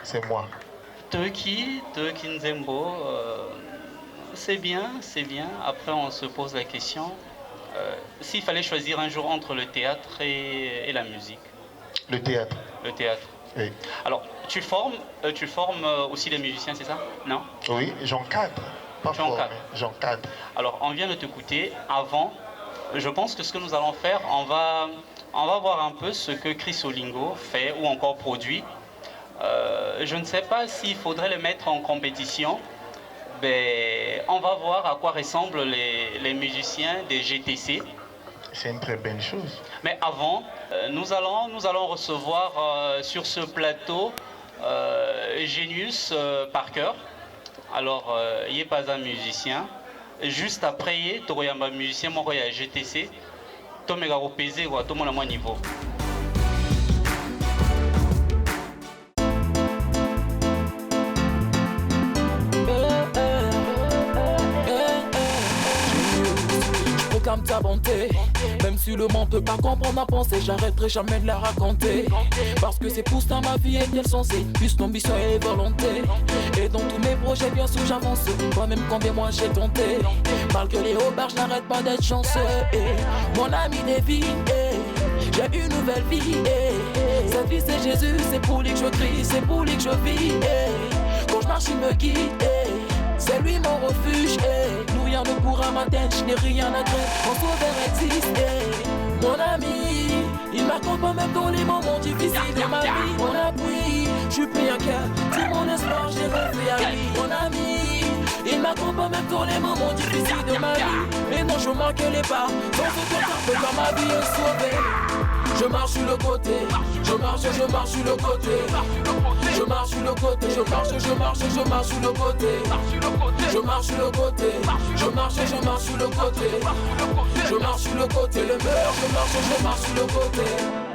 C'est moi. Teuki Nzembo, c'est bien. Après, on se pose la question, s'il fallait choisir un jour entre le théâtre et la musique. Le théâtre. Le théâtre. Oui. Alors, tu formes aussi des musiciens, c'est ça? Non? Oui, j'encadre. Pas formé, j'encadre. Alors, on vient de t'écouter. Avant, je pense que ce que nous allons faire, on va voir un peu ce que Chris Olingo fait ou encore produit. Je ne sais pas s'il faudrait le mettre en compétition. Ben, on va voir à quoi ressemblent les musiciens des GTC. C'est une très belle chose. Mais avant, nous allons recevoir sur ce plateau Genius Parker. Alors, il n'est pas un musicien. Juste après, il y a un musicien qui est GTC. Tout le monde pesé, tout le monde à mon niveau. Comme ta bonté, même si le monde peut pas comprendre ma pensée, j'arrêterai jamais de la raconter. Parce que c'est pour ça ma vie est bien sensée, plus d'ambition et volonté. Et dans tous mes projets, bien sûr j'avance, moi-même combien moi j'ai tenté. Malgré les hauts je n'arrête pas d'être chanceux. Mon ami David, j'ai une nouvelle vie. Sa vie c'est Jésus, c'est pour lui que je crie, c'est pour lui que je vis. Quand je marche il me guide. C'est lui mon refuge, nous rien ne pourra m'atteindre, je n'ai rien à craindre, mon sauveur existe, mon ami, il m'accompagne même dans les moments difficiles de ma vie, mon appui, je suis pris un cœur, tout mon espoir j'ai refait à lui, mon ami, il m'accompagne même dans les moments difficiles de ma vie, et non je manque les pas, dans ce temps quand ma vie est sauvée. Je marche sur le côté, je marche sur le côté. Je marche sur le côté, je marche sur le côté. Je marche sur le côté, je marche sur le côté. Je marche sur le côté, le meilleur, je marche sur le côté.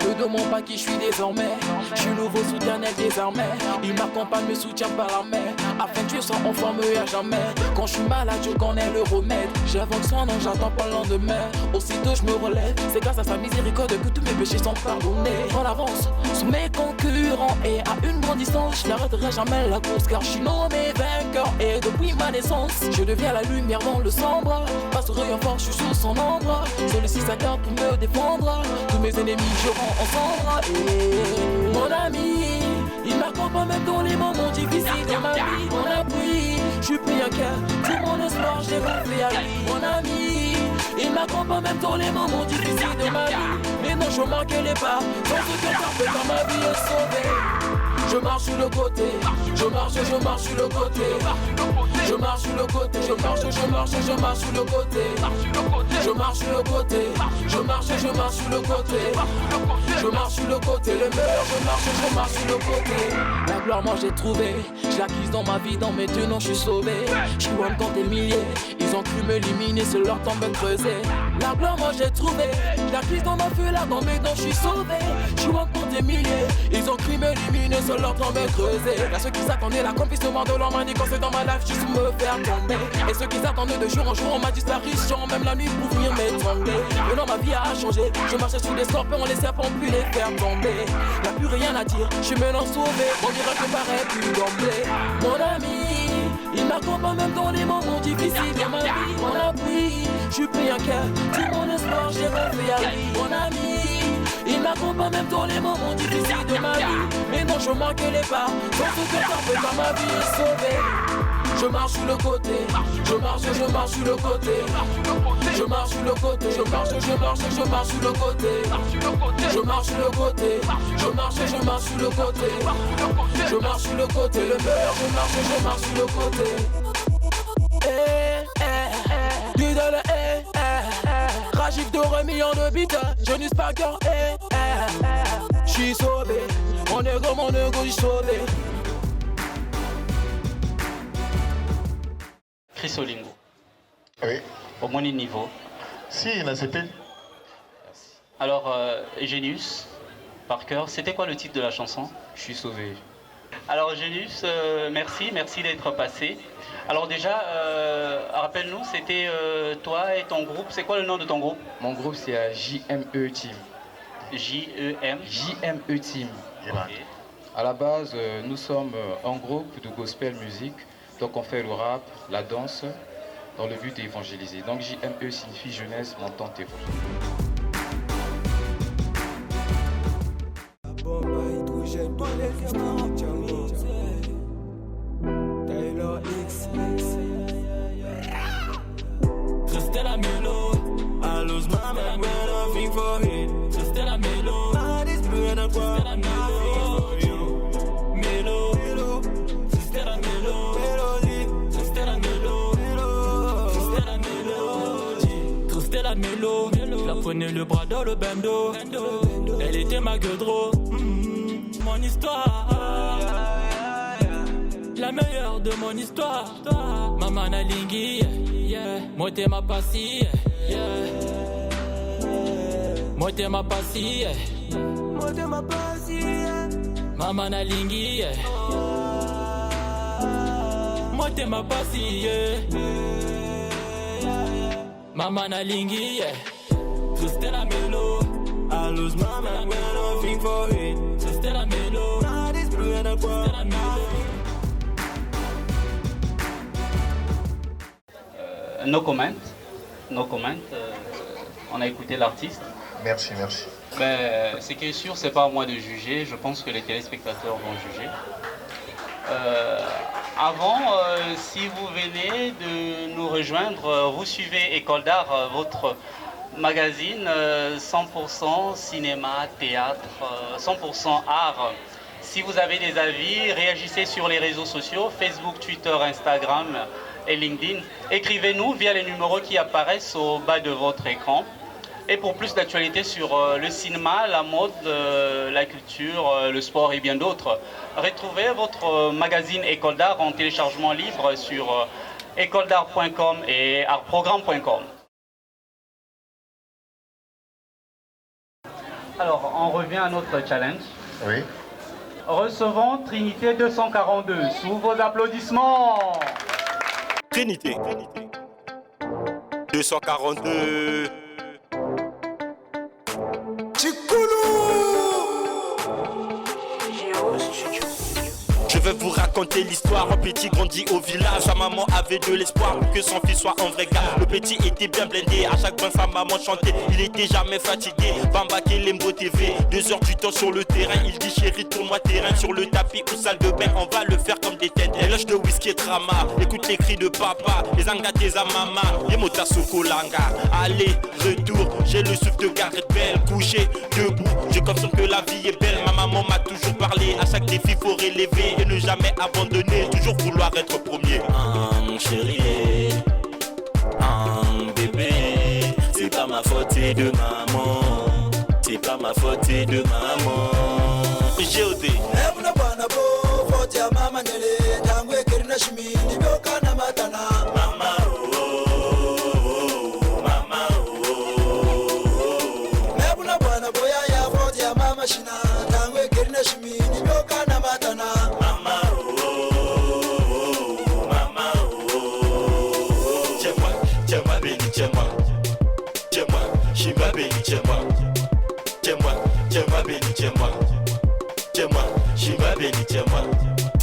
Ne demande pas qui je suis désormais, je suis nouveau souterrain désormais. Il m'accompagne, me soutient par la main, afin que tu sois en forme à jamais. Quand je suis malade, je connais le remède. J'avance soin, non, j'attends pas le lendemain. Aussitôt je me relève, c'est grâce à sa miséricorde que tous mes péchés sont pardonnés. En avance sur mes concurrents et à une grande distance, je n'arrêterai jamais la course car je suis nommé vainqueur. Et depuis ma naissance, je deviens la lumière dans le sombre. Face au rayon fort, je suis sous son ombre. Celui-ci s'accorde pour me défendre. Tous mes ennemis joueront ensemble. Et mon ami, il m'accompagne même dans les moments difficiles de ma vie. Mon appui, je suis pris un cœur, tout mon espoir j'ai refait à lui. Mon ami, il m'accompagne même dans les moments difficiles de ma vie. Mais non, je manque les pas, sans aucun temps, quand ma vie est sauvée. Je marche sur le côté, je marche sur le côté. Je marche sur le côté, je marche sur le côté. Je marche sur le côté, je marche sur le côté. Je marche sur le côté, le meilleur, je marche sur le côté. La gloire moi j'ai trouvé, je l'acquise dans ma vie, dans mes deux noms je suis sauvé. Je suis loin de compter des milliers, ils ont cru m'éliminer, c'est leur temps me creuser. La gloire moi j'ai trouvé, je l'acquise dans ma feu là, dans mes dents je suis sauvé. Je suis loin de compter des milliers, ils ont cru m'éliminer, c'est leur temps me creuser. Y'a ceux qui s'attendaient l'accomplissement de leur main, quand c'est dans ma life juste me faire tomber. Et ceux qui s'attendaient de jour en jour, on m'a disparition, même la nuit pour venir m'étrangler. Mais non, ma vie a changé, je marchais sous des scorpions, les serpents puis les faire tomber. Y'a plus rien à dire, je suis maintenant sauvé, on dirait que paraît plus d'emblée. Mon ami, il m'accompagne même dans les moments difficiles de ma vie. Mon appui, je suis pris un cœur, tout mon espoir j'ai refait à lui. Mon ami, il m'accompagne même dans les moments difficiles de ma vie. Mais non, je manque les pas, sans aucun temps, quand ma vie est sauvée. Je marche sur le côté, je marche sur le côté. Je marche sur le côté, je marche sur le côté. Je marche sur le côté, je marche sur le côté. Je marche sur le côté, le meilleur, je marche sur le côté. Du dollar, Rajif de millions de bits, Genius Parker, j'suis sauvé, mon ego, j'suis sauvé. Chris Olingo. Oui. Au mon niveau. Si, il a accepté. Alors, Genius Parker, c'était quoi le titre de la chanson? Je suis sauvé. Alors, Genius, merci d'être passé. Alors déjà, rappelle-nous, c'était toi et ton groupe. C'est quoi le nom de ton groupe? Mon groupe, c'est JME Team. JEM? JME Team. Okay. À la base, nous sommes un groupe de gospel music. Donc on fait le rap, la danse, dans le but d'évangéliser. Donc JME signifie jeunesse montante et rien à voir. La mélo, je la prenais le bras dans le bando. Elle était ma gueudreau. Mon histoire, la meilleure de mon histoire. Maman na lingi, moi t'es ma passie. Moi t'es ma passie. Moi t'es ma passie. Maman na lingi, moi t'es ma passie. Mama na lingi, just tell a melo. I lose my mind when I think for it. Just tell a melo. Now this blue and a No comment. No comment. On a écouté l'artiste. Merci, merci. Ben, ce qui est sûr, c'est pas à moi de juger. Je pense que les téléspectateurs vont juger. Avant, si vous venez de nous rejoindre, vous suivez École d'Art, votre magazine 100% cinéma, théâtre, 100% art. Si vous avez des avis, réagissez sur les réseaux sociaux, Facebook, Twitter, Instagram et LinkedIn. Écrivez-nous via les numéros qui apparaissent au bas de votre écran. Et pour plus d'actualités sur le cinéma, la mode, la culture, le sport et bien d'autres, retrouvez votre magazine École d'Art en téléchargement libre sur écoledart.com et artprogramme.com. Alors, on revient à notre challenge. Oui. Recevons Trinité 242 sous vos applaudissements. Trinité 242. Je vais vous raconter l'histoire. Un petit grandit au village. Sa maman avait de l'espoir pour que son fils soit un vrai gars. Le petit était bien blindé. À chaque fois sa maman chantait. Il était jamais fatigué. Bamba Kelembo TV. 2 heures du temps sur le terrain. Il dit chérie tourne-moi terrain. Sur le tapis ou salle de bain. On va le faire comme des têtes. Les loges de whisky et drama. Écoute les cris de papa. Les angatés à maman. Les motas Sokolanga. Allez, retour. J'ai le souffle de Gareth Bell. Couché, debout. Je confirme que la vie est belle. Ma maman m'a toujours parlé. À chaque défi faut relever. Et ne jamais abandonner, toujours vouloir être premier. Mon chéri, bébé, c'est pas ma faute, c'est de maman. C'est pas ma faute, c'est de maman. G.O.D.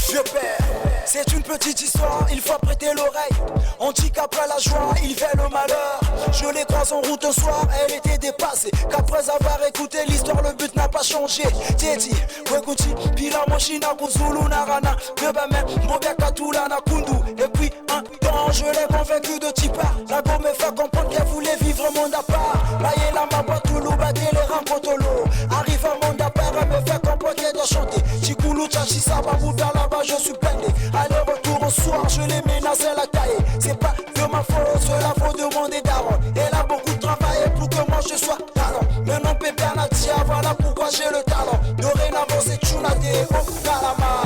Je perds, c'est une petite histoire, il faut prêter l'oreille. On dit qu'après la joie, il fait le malheur. Je les croise en route un soir, elle était dépassée. Qu'après avoir écouté l'histoire, le but n'a pas changé. Teddy, Wekuti, Pila Moshina, Kuzulu, Narana, Bebame, Bobia Katula, Nakundu. Et puis un temps, je l'ai convaincu de Tipa. La go me fait comprendre qu'elle voulait vivre un monde à part. Maïla, Maba, Toulou, Badé, les Rankotolo. Arrive un monde à part, elle me fait comprendre qu'elle doit chanter. Chikoulou, Chachisa, Babouda, là-bas, je suis blindé. Aller-retour au soir, je les menace à la taille. C'est pas de ma faute, cela faut demander d'Aaron. Elle a beaucoup travaillé pour que moi je sois talent. Mais non, Pépé Nadia, voilà pourquoi j'ai le talent. Dorénavant, c'est Tchunade, oh, Kalama.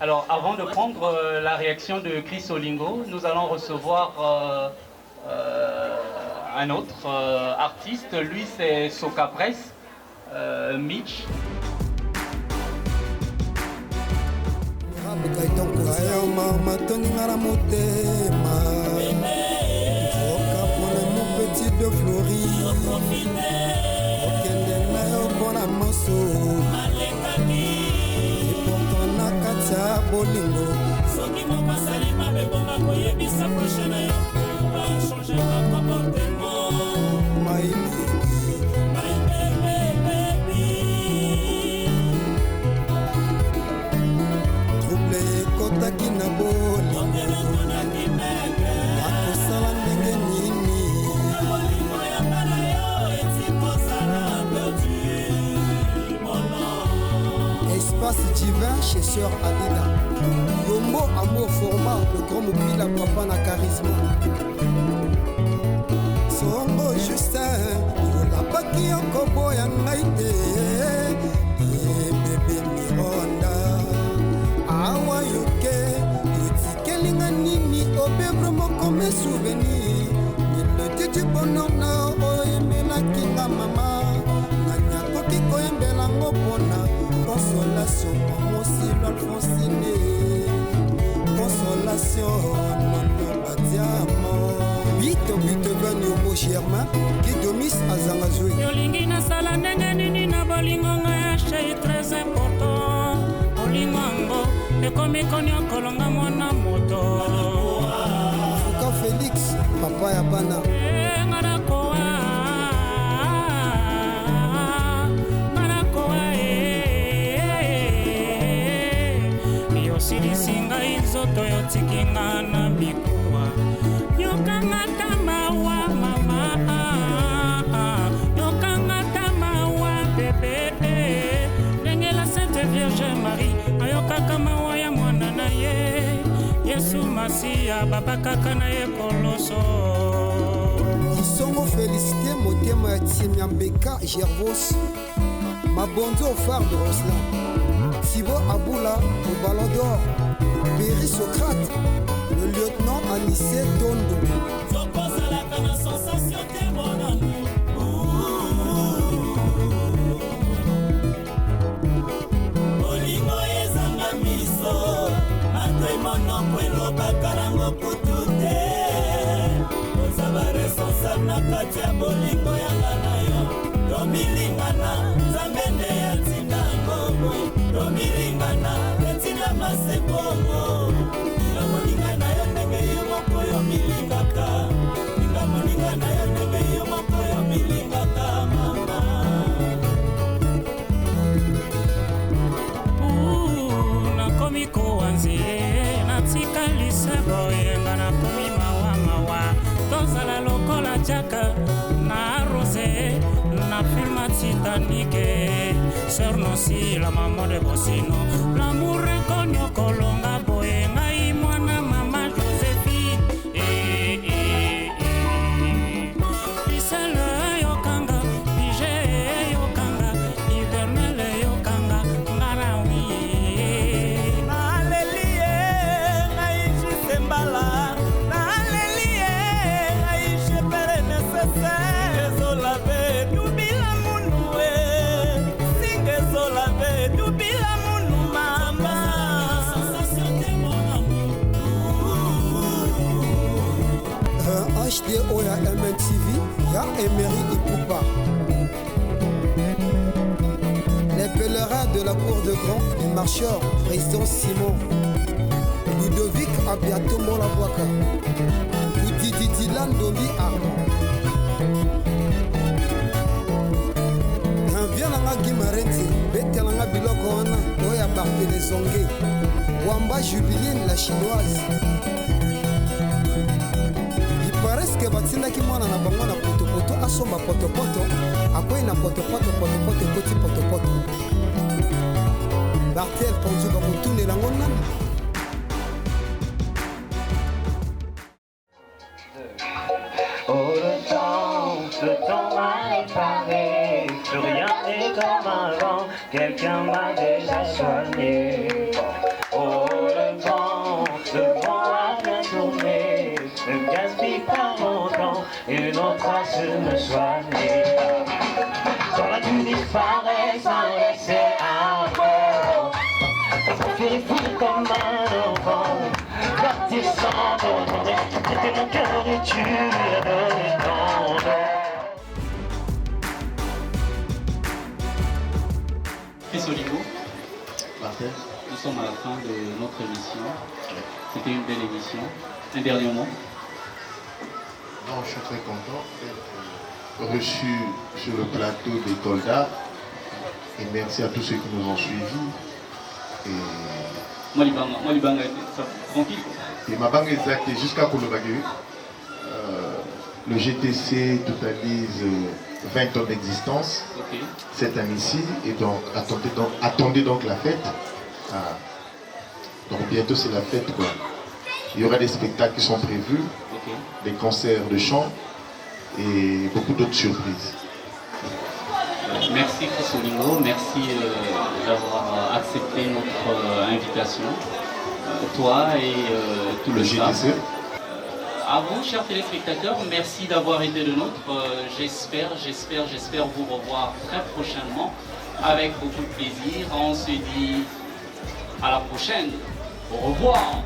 Alors, avant de prendre la réaction de Chris Olingo, nous allons recevoir un autre artiste. Lui, c'est Soka Press, Mitch. Bolingo soki moko asali mabe bonga koyebisa proche na yo va changer ma comportement my baby espace divin chez Sœur Alida. Yombo amour format, le grand mobile à papa na charisme. Songo Justin, yola baki yokobo ya ngaite. Bébé Mironda, awa yoke, yotikelinga nini obebre moko me souvenir. Le titi bonheur na oyembela kinga mama. Nanyako koyembela ngopona. Consolation, Monsilo Alphonsine. Consolation, non badiamo. Bito venu au beau Germain, qui domis à Zangazoué. Yolingi na sala ndenge nini na bolingo nga chez très important. Bolingo ngo, ekomi konyo kolonga mwana moto. Fuka Félix, papa ya bana. Silisinga izoto yotikinga na mikuwa yokanga tamawa mama yokanga tamawa bebe ndengela Sainte Vierge Marie ayokaka mawa ya mwana na ye Yesu Masiya babakaka na ye koloso Isongo félicité motema ya Timiambeka Gervos Mabondo au phare de Roslan Thibaut Aboula au Ballon d'Or, Berry Socrate, le lieutenant Anissé Tondo. J'oppose à la sensation de mon amour. Olingo ezanga miso, matoi monoko elobaka nango kutute. Ozaba responsable na kati ya bolingo yanga na yo. Tomilingana, zambende ya tinda ngobo. Tomilingana, etina masekongo. Ninga moningana yo ndenge yo moko yo milingaka. Ninga moningana yo ndenge yo moko yo milingaka mama. Nakomi kowanzi, natika lisebo yenga nakomi mawa mawa. Tozala lokola jaka, na rosé, na film Titanic. Sœur Nancy, la maman de Bosino. L'amour reconnu kolonga boye ngai mwana mama Joséphine. Pisele yokanga, pige yokanga, hivernele yokanga, ngarawi. Nalelie ngai jisembala, nalelie ngai jepere nécessaire. Zolabe dubila munue. HDO ya MNTV, ya Emery Ipoupa. Les pèlerins de la cour de Grand, les marcheurs, président Simon, Ludovic Abiato Molabwaka, Dilan Dombi Armand. Viens Guimarenzi, Betelanga Biloko wana, Oya Bartele Zongue, Wamba Jubiline la chinoise. Il paraît que batindaki mwana na bango na potopoto asomba potopoto, akwei na potopoto ekoti potopoto. Bartel Ponzu bakotunela ngo nani? Oh le temps m'a réparé, plus rien n'est comme avant, quelqu'un m'a déjà soigné. Oh le vent a bien tourné, ne gaspille pas mon temps, une autre trace me soigner. J'aurais dû disparaître sans laisser un mot, profiter fou comme un enfant, partir sans t'entendre, c'était mon cœur et tu lui as donné ton nom. Chris Olivo, nous sommes à la fin de notre émission. C'était une belle émission. Un dernier mot. Non, je suis très content d'être reçu sur le plateau d'École d'Art. Et merci à tous ceux qui nous ont suivis. Et Molibanga, tranquille. Et ma banque exacte jusqu'à Kolobagé. Le GTC totalise 20 ans d'existence cette année-ci. Et donc, attendez donc la fête. Donc, bientôt, c'est la fête, quoi. Il y aura des spectacles qui sont prévus, des concerts de chant et beaucoup d'autres surprises. Merci Chrisolingo, merci d'avoir accepté notre invitation, toi et tout le staff. À vous, chers téléspectateurs, merci d'avoir été de nôtres. J'espère vous revoir très prochainement avec beaucoup de plaisir. On se dit à la prochaine. Au revoir.